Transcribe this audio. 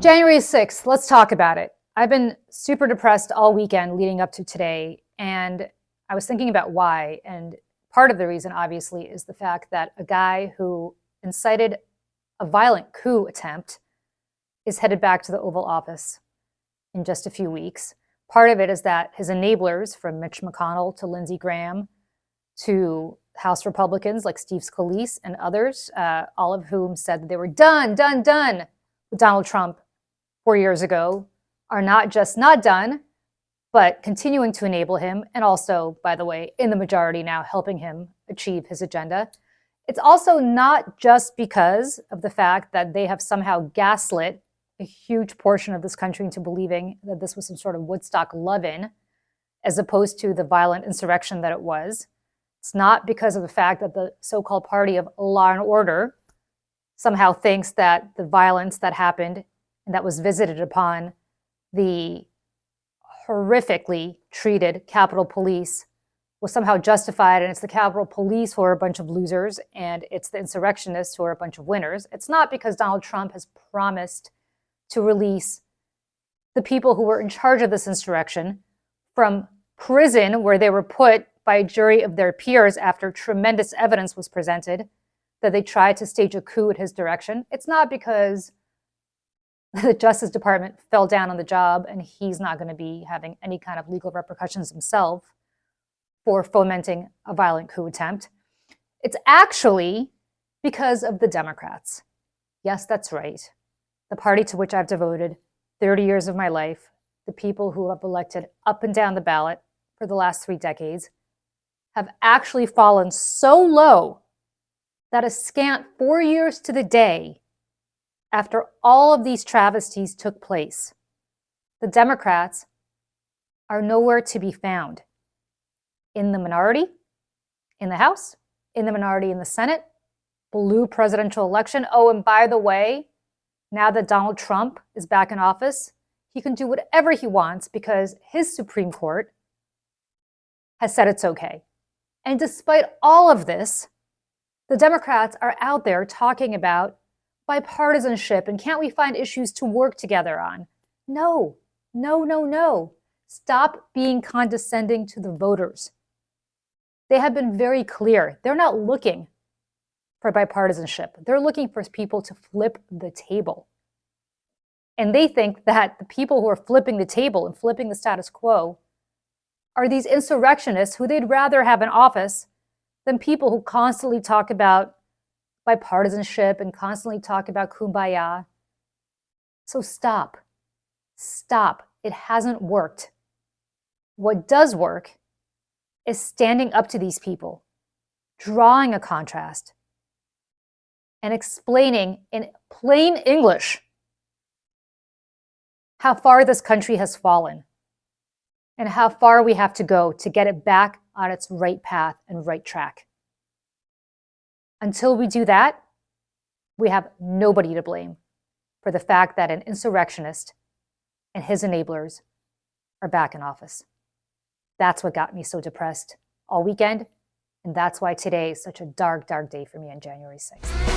January 6th, let's talk about it. I've been super depressed all weekend leading up to today, and I was thinking about why. And part of the reason, obviously, is the fact that a guy who incited a violent coup attempt is headed back to the Oval Office in just a few weeks. Part of it is that his enablers, from Mitch McConnell to Lindsey Graham to House Republicans like Steve Scalise and others, all of whom said that they were done with Donald Trump 4 years ago, are not just not done, but continuing to enable him, and also, by the way, in the majority now, helping him achieve his agenda. It's also not just because of the fact that they have somehow gaslit a huge portion of this country into believing that this was some sort of Woodstock love-in, as opposed to the violent insurrection that it was. It's not because of the fact that the so-called party of law and order somehow thinks that the violence that happened and that was visited upon the horrifically treated Capitol Police was somehow justified, and it's the Capitol Police who are a bunch of losers, and it's the insurrectionists who are a bunch of winners. It's not because Donald Trump has promised to release the people who were in charge of this insurrection from prison, where they were put by a jury of their peers after tremendous evidence was presented that they tried to stage a coup at his direction. It's not because the Justice Department fell down on the job and he's not going to be having any kind of legal repercussions himself for fomenting a violent coup attempt. It's actually because of the Democrats. Yes, that's right. The party to which I've devoted 30 years of my life, the people who have elected up and down the ballot for the last 3 decades, have actually fallen so low that a scant 4 years to the day after all of these travesties took place, the Democrats are nowhere to be found. In the minority in the House, in the minority in the Senate, blue presidential election. Oh, and by the way, now that Donald Trump is back in office, he can do whatever he wants because his Supreme Court has said it's okay. And despite all of this, the Democrats are out there talking about bipartisanship and can't we find issues to work together on? No. Stop being condescending to the voters. They have been very clear. They're not looking for bipartisanship. They're looking for people to flip the table. And they think that the people who are flipping the table and flipping the status quo are these insurrectionists who they'd rather have in office than people who constantly talk about bipartisanship and constantly talk about kumbaya. So stop. It hasn't worked. What does work is standing up to these people, drawing a contrast, and explaining in plain English how far this country has fallen and how far we have to go to get it back on its right path and right track. Until we do that, we have nobody to blame for the fact that an insurrectionist and his enablers are back in office. That's what got me so depressed all weekend, and that's why today is such a dark, dark day for me on January 6th.